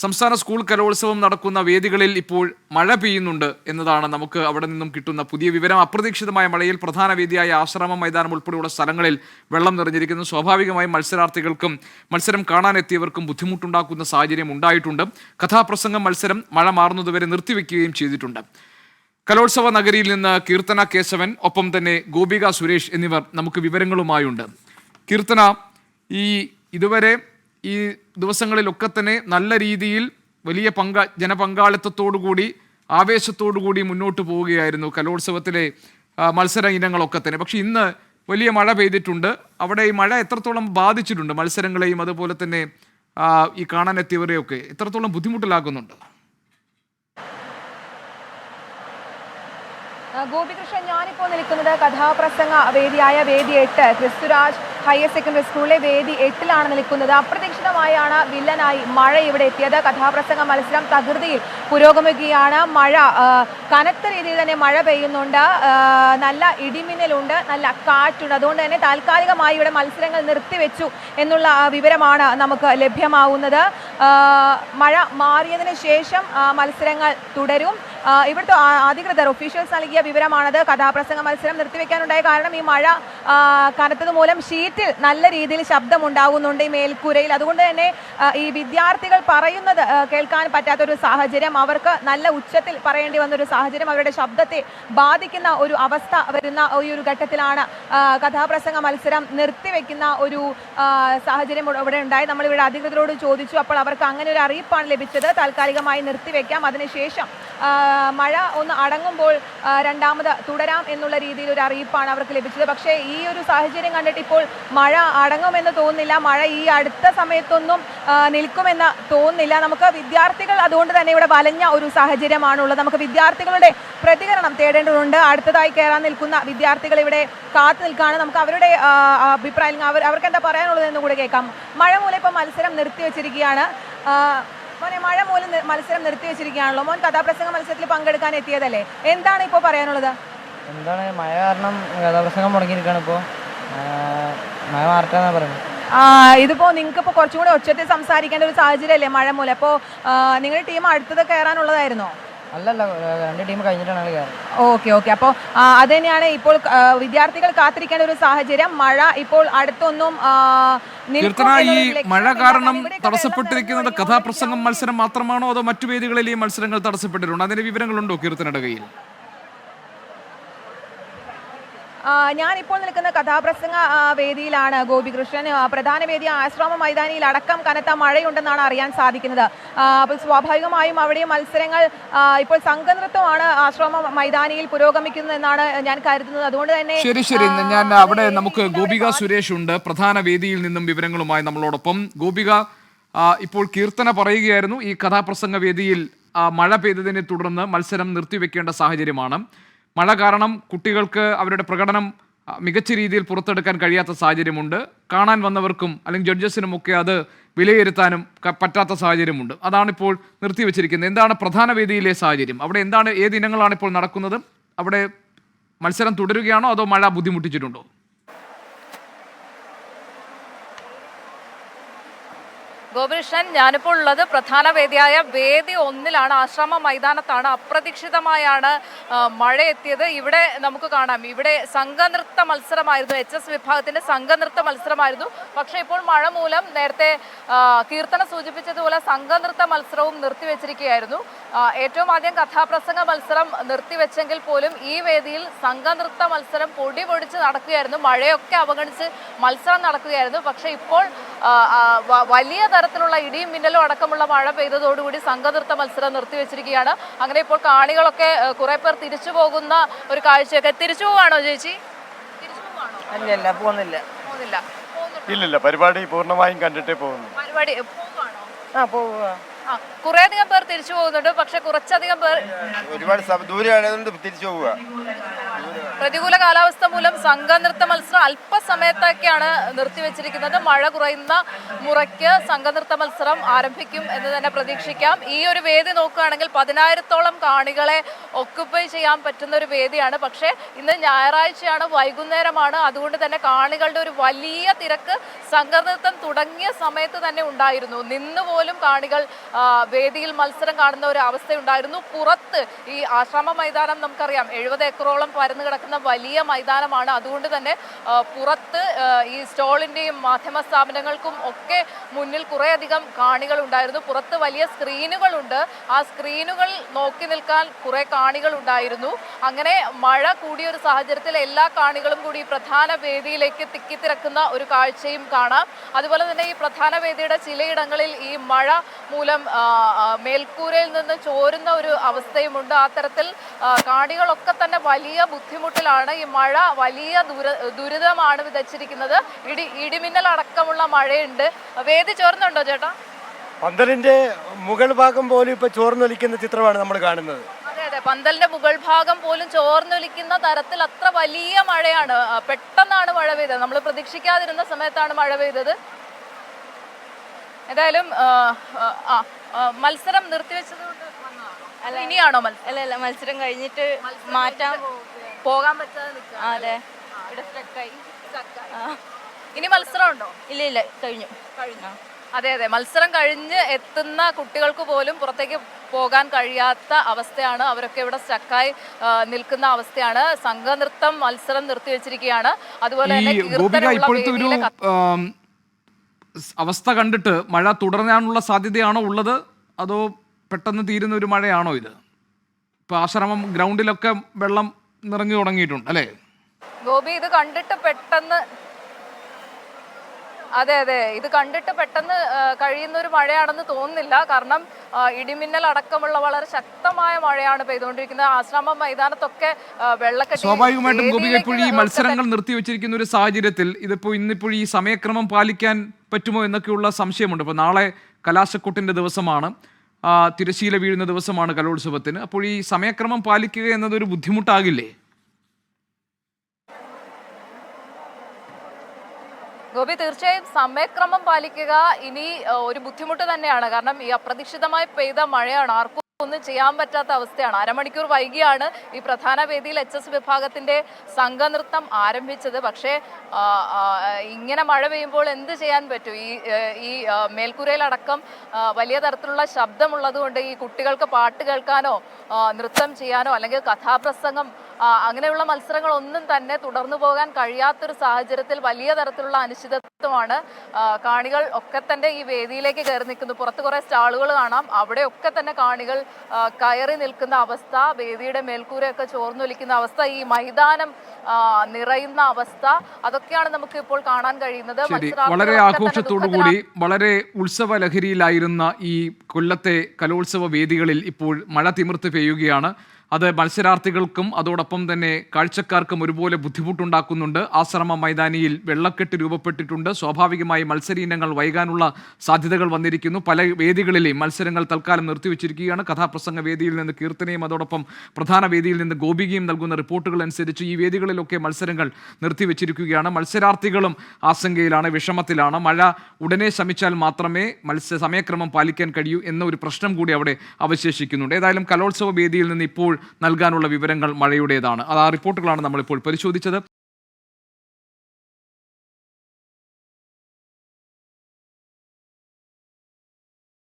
സംസ്ഥാന സ്കൂൾ കലോത്സവം നടക്കുന്ന വേദികളിൽ ഇപ്പോൾ മഴ പെയ്യുന്നുണ്ട് എന്നതാണ് നമുക്ക് അവിടെ നിന്നും കിട്ടുന്ന പുതിയ വിവരം. അപ്രതീക്ഷിതമായ മഴയിൽ പ്രധാന വേദിയായ ആശ്രമം മൈതാനം ഉൾപ്പെടെയുള്ള സ്ഥലങ്ങളിൽ വെള്ളം നിറഞ്ഞിരിക്കുന്നു. സ്വാഭാവികമായും മത്സരാർത്ഥികൾക്കും മത്സരം കാണാനെത്തിയവർക്കും ബുദ്ധിമുട്ടുണ്ടാക്കുന്ന സാഹചര്യം ഉണ്ടായിട്ടുണ്ട്. കഥാപ്രസംഗം മത്സരം മഴ മാറുന്നതുവരെ നിർത്തിവെക്കുകയും ചെയ്തിട്ടുണ്ട്. കലോത്സവ നഗരിയിൽ നിന്ന് കീർത്തന കേശവൻ, ഒപ്പം തന്നെ ഗോപിക സുരേഷ് എന്നിവർ നമുക്ക് വിവരങ്ങളുമായുണ്ട്. കീർത്തന, ഇതുവരെ ഈ ദിവസങ്ങളിലൊക്കെ തന്നെ നല്ല രീതിയിൽ വലിയ ജനപങ്കാളിത്തത്തോടുകൂടി ആവേശത്തോടുകൂടി മുന്നോട്ട് പോവുകയായിരുന്നു കലോത്സവത്തിലെ മത്സര ഇനങ്ങളൊക്കെ തന്നെ. പക്ഷെ ഇന്ന് വലിയ മഴ പെയ്തിട്ടുണ്ട്. അവിടെ ഈ മഴ എത്രത്തോളം ബാധിച്ചിട്ടുണ്ട് മത്സരങ്ങളെയും അതുപോലെ തന്നെ ഈ കാണാനെത്തിയവരെയൊക്കെ എത്രത്തോളം ബുദ്ധിമുട്ടിലാക്കുന്നുണ്ട്? ഗോപികൃഷ്ണൻ, ഞാനിപ്പോൾ നിൽക്കുന്നത് കഥാപ്രസംഗ വേദിയായ വേദി 8 ക്രിസ്തുരാജ് ഹയർ സെക്കൻഡറി സ്കൂളിലെ വേദി 8-ലാണ് നിൽക്കുന്നത്. അപ്രതീക്ഷിതമായാണ് വില്ലനായി മഴ ഇവിടെ എത്തിയത്. കഥാപ്രസംഗ മത്സരം തകൃതിയിൽ പുരോഗമിക്കുകയാണ്. മഴ കനത്ത രീതിയിൽ തന്നെ മഴ പെയ്യുന്നുണ്ട്. നല്ല ഇടിമിന്നലുണ്ട്, നല്ല കാറ്റുണ്ട്. അതുകൊണ്ട് തന്നെ താൽക്കാലികമായി ഇവിടെ മത്സരങ്ങൾ നിർത്തിവെച്ചു എന്നുള്ള വിവരമാണ് നമുക്ക് ലഭ്യമാവുന്നത്. മഴ മാറിയതിന് ശേഷം മത്സരങ്ങൾ തുടരും. ഇവിടുത്തെ അധികൃതർ ഒഫീഷ്യൽസ് നൽകിയ വിവരമാണത്. കഥാപ്രസംഗ മത്സരം നിർത്തിവെക്കാനുണ്ടായ കാരണം ഈ മഴ കനത്തത് മൂലം ഷീറ്റിൽ നല്ല രീതിയിൽ ശബ്ദമുണ്ടാകുന്നുണ്ട് ഈ മേൽക്കൂരയിൽ. അതുകൊണ്ട് തന്നെ ഈ വിദ്യാർത്ഥികൾ പറയുന്നത് കേൾക്കാൻ പറ്റാത്തൊരു സാഹചര്യം, അവർക്ക് നല്ല ഉച്ചത്തിൽ പറയേണ്ടി വന്നൊരു സാഹചര്യം, അവരുടെ ശബ്ദത്തെ ബാധിക്കുന്ന ഒരു അവസ്ഥ വരുന്ന ഈ ഒരു ഘട്ടത്തിലാണ് കഥാപ്രസംഗ മത്സരം നിർത്തിവെക്കുന്ന ഒരു സാഹചര്യം ഇവിടെ ഉണ്ടായി. നമ്മളിവിടെ അധികൃതരോട് ചോദിച്ചു. അപ്പോൾ അവർക്ക് അങ്ങനെ ഒരു അറിയിപ്പാണ് ലഭിച്ചത്, താൽക്കാലികമായി നിർത്തിവെക്കാം, അതിനുശേഷം മഴ ഒന്ന് അടങ്ങുമ്പോൾ രണ്ടാമത് തുടരാം എന്നുള്ള രീതിയിൽ ഒരു അറിയിപ്പാണ് അവർക്ക് ലഭിച്ചത്. പക്ഷേ ഈ ഒരു സാഹചര്യം കണ്ടിട്ട് ഇപ്പോൾ മഴ അടങ്ങുമെന്ന് തോന്നുന്നില്ല. മഴ ഈ അടുത്ത സമയത്തൊന്നും നിൽക്കുമെന്ന് തോന്നുന്നില്ല. നമുക്ക് വിദ്യാർത്ഥികൾ അതുകൊണ്ട് തന്നെ ഇവിടെ വലഞ്ഞ ഒരു സാഹചര്യമാണുള്ളത്. നമുക്ക് വിദ്യാർത്ഥികളുടെ പ്രതികരണം തേടേണ്ടതുണ്ട്. അടുത്തതായി കയറാൻ നിൽക്കുന്ന വിദ്യാർത്ഥികൾ ഇവിടെ കാത്തു നിൽക്കുകയാണ്. നമുക്ക് അവരുടെ അഭിപ്രായം, അവർക്ക് എന്താ പറയാനുള്ളത് എന്ന് കൂടെ കേൾക്കാം. മഴ മൂലം ഇപ്പം മത്സരം നിർത്തിവെച്ചിരിക്കുകയാണ്. മോനെ, മഴ മൂലം മത്സരം നിർത്തിവെച്ചിരിക്കുകയാണല്ലോ. മോൻ കഥാപ്രസംഗ മത്സരത്തിൽ പങ്കെടുക്കാൻ എത്തിയതല്ലേ, എന്താണ് ഇപ്പോൾ പറയാനുള്ളത്? എന്താണ്, മഴ കാരണം കഥാപ്രസംഗം മുടങ്ങിയിരിക്കുകയാണ്. ഇപ്പോൾ മഴ മാറട്ടെന്നാ പറയുന്നത്. ഇതിപ്പോൾ നിങ്ങൾക്ക് ഇപ്പോൾ കുറച്ചും കൂടി ഒച്ചത്തിൽ സംസാരിക്കേണ്ട ഒരു സാഹചര്യമല്ലേ മഴ മൂലം? അപ്പോൾ നിങ്ങളുടെ ടീം അടുത്തത് കയറാനുള്ളതായിരുന്നോ? അല്ലല്ല, 2 ടീം കഴിഞ്ഞിട്ടാണ് കയറുന്നത്. ഓക്കെ. അപ്പോൾ അത് തന്നെയാണ് ഇപ്പോൾ വിദ്യാർത്ഥികൾ കാത്തിരിക്കേണ്ട ഒരു സാഹചര്യം. മഴ ഇപ്പോൾ അടുത്തൊന്നും ഈ മഴ കാരണം തടസ്സപ്പെട്ടിരിക്കുന്നത് കഥാപ്രസംഗം മത്സരം മാത്രമാണോ, അതോ മറ്റു വേദികളിൽ ഈ മത്സരങ്ങൾ തടസ്സപ്പെട്ടിട്ടുണ്ടോ? അതിന്റെ വിവരങ്ങളുണ്ടോ കീർത്തനയുടെ കയ്യിൽ? ഞാനിപ്പോൾ നിൽക്കുന്ന കഥാപ്രസംഗ വേദിയിലാണ് ഗോപികൃഷ്ണൻ. പ്രധാന വേദി ആശ്രമ മൈതാനിയിൽ അടക്കം കനത്ത മഴയുണ്ടെന്നാണ് അറിയാൻ സാധിക്കുന്നത്. അപ്പോൾ സ്വാഭാവികമായും അവിടെ മത്സരങ്ങൾ ഇപ്പോൾ സംഘനൃത്തമാണ് ആശ്രമ മൈതാനിയിൽ പുരോഗമിക്കുന്നതെന്നാണ് ഞാൻ കരുതുന്നത്. അതുകൊണ്ട് തന്നെ ശരി, ഞാൻ അവിടെ നമുക്ക് ഗോപിക സുരേഷ് ഉണ്ട് പ്രധാന വേദിയിൽ നിന്നും വിവരങ്ങളുമായി നമ്മളോടൊപ്പം. ഗോപിക, ഇപ്പോൾ കീർത്തന പറയുകയായിരുന്നു ഈ കഥാപ്രസംഗ വേദിയിൽ മഴ പെയ്തതിനെ തുടർന്ന് മത്സരം നിർത്തിവെക്കേണ്ട സാഹചര്യമാണ്. മഴ കാരണം കുട്ടികൾക്ക് അവരുടെ പ്രകടനം മികച്ച രീതിയിൽ പുറത്തെടുക്കാൻ കഴിയാത്ത സാഹചര്യമുണ്ട്. കാണാൻ വന്നവർക്കും അല്ലെങ്കിൽ ജഡ്ജസിനുമൊക്കെ അത് വിലയിരുത്താനും പറ്റാത്ത സാഹചര്യമുണ്ട്. അതാണിപ്പോൾ നിർത്തിവെച്ചിരിക്കുന്നത്. എന്താണ് പ്രധാന വേദിയിലെ സാഹചര്യം? അവിടെ എന്താണ്, ഏത് ഇനങ്ങളാണ് ഇപ്പോൾ നടക്കുന്നത്? അവിടെ മത്സരം തുടരുകയാണോ അതോ മഴ ബുദ്ധിമുട്ടിച്ചിട്ടുണ്ടോ? ഗോപികൃഷ്ണൻ, ഞാനിപ്പോൾ ഉള്ളത് പ്രധാന വേദിയായ വേദി 1-ലാണ്, ആശ്രമ മൈതാനത്താണ്. അപ്രതീക്ഷിതമായാണ് മഴ എത്തിയത്. ഇവിടെ നമുക്ക് കാണാം, ഇവിടെ സംഘനൃത്ത മത്സരമായിരുന്നു, HS വിഭാഗത്തിന്റെ സംഘനൃത്ത മത്സരമായിരുന്നു. പക്ഷേ ഇപ്പോൾ മഴ മൂലം നേരത്തെ കീർത്തന സൂചിപ്പിച്ചതുപോലെ സംഘനൃത്ത മത്സരവും നിർത്തിവെച്ചിരിക്കുകയായിരുന്നു. ഏറ്റവും ആദ്യം കഥാപ്രസംഗ മത്സരം നിർത്തിവെച്ചെങ്കിൽ പോലും ഈ വേദിയിൽ സംഘനൃത്ത മത്സരം പൊടി പൊടിച്ച് നടക്കുകയായിരുന്നു. മഴയൊക്കെ അവഗണിച്ച് മത്സരം നടക്കുകയായിരുന്നു. പക്ഷേ ഇപ്പോൾ വലിയ തരത്തിലുള്ള ഇടിയും മിന്നലും അടക്കമുള്ള മഴ പെയ്തതോടുകൂടി സംഘനൃത്ത മത്സരം നിർത്തിവെച്ചിരിക്കുകയാണ്. അങ്ങനെ ഇപ്പോൾ കാണികളൊക്കെ കുറെ പേർ തിരിച്ചു പോകുന്ന ഒരു കാഴ്ചയൊക്കെ. തിരിച്ചു പോവാണോ ചേച്ചി? പോകുന്നില്ല. ഇല്ലില്ല, പരിപാടി പൂർണ്ണമായും കണ്ടിട്ടേ പോകുന്നു. പരിപാടി പോവുക. കുറേയധികം പേർ തിരിച്ചു പോകുന്നുണ്ട്. പക്ഷെ കുറച്ചധികം പേർ ഒരുപാട് ദൂരെയാണ് തിരിച്ചു പോവുക. പ്രതികൂല കാലാവസ്ഥ മൂലം സംഘനൃത്ത മത്സരം അല്പസമയത്തേക്കാണ് നിർത്തിവെച്ചിരിക്കുന്നത്. മഴ കുറയുന്ന മുറയ്ക്ക് സംഘനൃത്ത മത്സരം ആരംഭിക്കും എന്ന് തന്നെ പ്രതീക്ഷിക്കാം. ഈ ഒരു വേദി നോക്കുകയാണെങ്കിൽ 10,000-ഓളം കാണികളെ ഒക്കുപ്പൈ ചെയ്യാൻ പറ്റുന്ന ഒരു വേദിയാണ്. പക്ഷേ ഇന്ന് ഞായറാഴ്ചയാണ്, വൈകുന്നേരമാണ്. അതുകൊണ്ട് തന്നെ കാണികളുടെ ഒരു വലിയ തിരക്ക് സംഘനൃത്തം തുടങ്ങിയ സമയത്ത് തന്നെ ഉണ്ടായിരുന്നു. നിന്നുപോലും കാണികൾ വേദിയിൽ മത്സരം കാണുന്ന ഒരു അവസ്ഥയുണ്ടായിരുന്നു. പുറത്ത് ഈ ആശ്രമ മൈതാനം നമുക്കറിയാം 70 ഏക്കറോളം പരന്നു കിടക്കുന്ന വലിയ മൈതാനമാണ്. അതുകൊണ്ട് തന്നെ പുറത്ത് ഈ സ്റ്റോളിൻ്റെയും മാധ്യമ സ്ഥാപനങ്ങൾക്കും ഒക്കെ മുന്നിൽ കുറേയധികം കാണികൾ ഉണ്ടായിരുന്നു. പുറത്ത് വലിയ സ്ക്രീനുകളുണ്ട്. ആ സ്ക്രീനുകൾ നോക്കി നിൽക്കാൻ കുറേ കാണികൾ ഉണ്ടായിരുന്നു. അങ്ങനെ മഴ കൂടിയ ഒരു സാഹചര്യത്തിൽ എല്ലാ കാണികളും കൂടി പ്രധാന വേദിയിലേക്ക് തിക്കിത്തിരക്കുന്ന ഒരു കാഴ്ചയും കാണാം. അതുപോലെ തന്നെ ഈ പ്രധാന വേദിയുടെ ചിലയിടങ്ങളിൽ ഈ മഴ മൂലം മേൽക്കൂരയിൽ നിന്ന് ചോരുന്ന ഒരു അവസ്ഥയുമുണ്ട്. ആ തരത്തിൽ കാണികളൊക്കെ തന്നെ വലിയ ബുദ്ധിമുട്ടിലാണ്. ഈ മഴ വലിയ ദുരിതമാണ് വിതച്ചിരിക്കുന്നത്. ഇടിമിന്നൽ അടക്കമുള്ള മഴയുണ്ട്. വേദി ചോർന്നുണ്ടോ ചേട്ടാ? പന്തലിന്റെ മുകൾ ഭാഗം പോലും ഇപ്പൊ ചോർന്നൊലിക്കുന്ന ചിത്രമാണ് നമ്മൾ കാണുന്നത്. അതെ അതെ, പന്തലിന്റെ മുകൾ ഭാഗം പോലും ചോർന്നൊലിക്കുന്ന തരത്തിൽ അത്ര വലിയ മഴയാണ്. പെട്ടെന്നാണ് മഴ പെയ്തത്. നമ്മൾ പ്രതീക്ഷിക്കാതിരുന്ന സമയത്താണ് മഴ പെയ്തത്. ഏതായാലും മത്സരം നിർത്തിവെച്ചത് കൊണ്ട് ഇനിയാണോ മത്സരം? അല്ല മത്സരം കഴിഞ്ഞിട്ട് മാറ്റാൻ പോകാൻ പറ്റാതെ നിൽക്കുക. അതെ. ഇനി മത്സരം ഉണ്ടോ? ഇല്ല കഴിഞ്ഞു. അതെ അതെ, മത്സരം കഴിഞ്ഞ് എത്തുന്ന കുട്ടികൾക്ക് പോലും പുറത്തേക്ക് പോകാൻ കഴിയാത്ത അവസ്ഥയാണ്. അവരൊക്കെ ഇവിടെ സ്റ്റക്കായി നിൽക്കുന്ന അവസ്ഥയാണ്. സംഘനൃത്തം മത്സരം നിർത്തിവെച്ചിരിക്കുകയാണ്. അതുപോലെ തന്നെ ഇപ്പോഴത്തെ ഒരു അവസ്ഥ കണ്ടിട്ട് മഴ തുടരാനുള്ള സാധ്യതയാണോ ഉള്ളത്, അതോ പെട്ടെന്ന് തീരുന്ന ഒരു മഴയാണോ ഇത്? ഇപ്പൊ ആശ്രമം ഗ്രൗണ്ടിലൊക്കെ വെള്ളം നിറഞ്ഞു തുടങ്ങിയിട്ടുണ്ട് അല്ലേ ഗോപി? ഇത് കണ്ടിട്ട് പെട്ടെന്ന് അതെ അതെ, ഇത് കണ്ടിട്ട് പെട്ടെന്ന് കഴിയുന്ന ഒരു മഴയാണെന്ന് തോന്നുന്നില്ല. കാരണം ഇടിമിന്നൽ അടക്കമുള്ള വളരെ ശക്തമായ മഴയാണ് പെയ്തുകൊണ്ടിരിക്കുന്നത്. ആശ്രമ മൈതാനത്തൊക്കെ വെള്ളക്കെട്ട്. സ്വാഭാവികമായിട്ടും ഗോപിക, ഇപ്പോൾ ഈ മത്സരങ്ങൾ നിർത്തിവെച്ചിരിക്കുന്ന ഒരു സാഹചര്യത്തിൽ ഇന്നിപ്പോൾ ഈ സമയക്രമം പാലിക്കാൻ പറ്റുമോ എന്നൊക്കെയുള്ള സംശയമുണ്ട്. ഇപ്പോൾ നാളെ കലാശക്കൊട്ടിന്റെ ദിവസമാണ്, തിരശ്ശീല വീഴുന്ന ദിവസമാണ് കലോത്സവത്തിന്. അപ്പോൾ ഈ സമയക്രമം പാലിക്കുക എന്നതൊരു ബുദ്ധിമുട്ടാകില്ലേ? ഗോപി, തീർച്ചയായും സമയക്രമം പാലിക്കുക ഇനി ഒരു ബുദ്ധിമുട്ട് തന്നെയാണ്. കാരണം ഈ അപ്രതീക്ഷിതമായി പെയ്ത മഴയാണ്. ആർക്കും ഒന്നും ചെയ്യാൻ പറ്റാത്ത അവസ്ഥയാണ്. അരമണിക്കൂർ വൈകിയാണ് ഈ പ്രധാന വേദിയിൽ HS വിഭാഗത്തിന്റെ സംഘനൃത്തം ആരംഭിച്ചത്. പക്ഷേ ഇങ്ങനെ മഴ പെയ്യുമ്പോൾ എന്ത് ചെയ്യാൻ പറ്റും? ഈ മേൽക്കൂരയിലടക്കം വലിയ തരത്തിലുള്ള ശബ്ദമുള്ളത് കൊണ്ട് ഈ കുട്ടികൾക്ക് പാട്ട് കേൾക്കാനോ നൃത്തം ചെയ്യാനോ അല്ലെങ്കിൽ കഥാപ്രസംഗം അങ്ങനെയുള്ള മത്സരങ്ങളൊന്നും തന്നെ തുടർന്നു പോകാൻ കഴിയാത്തൊരു സാഹചര്യത്തിൽ വലിയ തരത്തിലുള്ള അനിശ്ചിതത്വമാണ്. കാണികൾ ഒക്കെ തന്നെ ഈ വേദിയിലേക്ക് കയറി നിൽക്കുന്നു. പുറത്ത് കുറേ സ്റ്റാളുകൾ കാണാം. അവിടെയൊക്കെ തന്നെ കാണികൾ കയറി നിൽക്കുന്ന അവസ്ഥ, വേദിയുടെ മേൽക്കൂരയൊക്കെ ചോർന്നൊലിക്കുന്ന അവസ്ഥ, ഈ മൈതാനം നിറയുന്ന അവസ്ഥ, അതൊക്കെയാണ് നമുക്ക് ഇപ്പോൾ കാണാൻ കഴിയുന്നത്. വളരെ ആഘോഷത്തോടുകൂടി വളരെ ഉത്സവ ലഹരിയിലായിരുന്ന ഈ കൊല്ലത്തെ കലോത്സവ വേദികളിൽ ഇപ്പോൾ മഴ തിമിർത്ത് പെയ്യുകയാണ്. അത് മത്സരാർത്ഥികൾക്കും അതോടൊപ്പം തന്നെ കാഴ്ചക്കാർക്കും ഒരുപോലെ ബുദ്ധിമുട്ടുണ്ടാക്കുന്നുണ്ട്. ആശ്രമ മൈതാനിയിൽ വെള്ളക്കെട്ട് രൂപപ്പെട്ടിട്ടുണ്ട്. സ്വാഭാവികമായി മത്സര ഇനങ്ങൾ വൈകാനുള്ള സാധ്യതകൾ വന്നിരിക്കുന്നു. പല വേദികളിലെയും മത്സരങ്ങൾ തൽക്കാലം നിർത്തിവെച്ചിരിക്കുകയാണ്. കഥാപ്രസംഗ വേദിയിൽ നിന്ന് കീർത്തനയും അതോടൊപ്പം പ്രധാന വേദിയിൽ നിന്ന് ഗോപികയും നൽകുന്ന റിപ്പോർട്ടുകൾ അനുസരിച്ച് ഈ വേദികളിലൊക്കെ മത്സരങ്ങൾ നിർത്തിവെച്ചിരിക്കുകയാണ്. മത്സരാർത്ഥികളും ആശങ്കയിലാണ്, വിഷമത്തിലാണ്. മഴ ഉടനെ ശമിച്ചാൽ മാത്രമേ സമയക്രമം പാലിക്കാൻ കഴിയൂ എന്ന ഒരു പ്രശ്നം കൂടി അവിടെ അവശേഷിക്കുന്നുണ്ട്. ഏതായാലും കലോത്സവ വേദിയിൽ നിന്ന് ഇപ്പോൾ നൽകാനുള്ള വിവരങ്ങൾ മഴയുടേതാണ്. ആ റിപ്പോർട്ടുകളാണ് നമ്മളിപ്പോൾ പരിശോധിച്ചത്.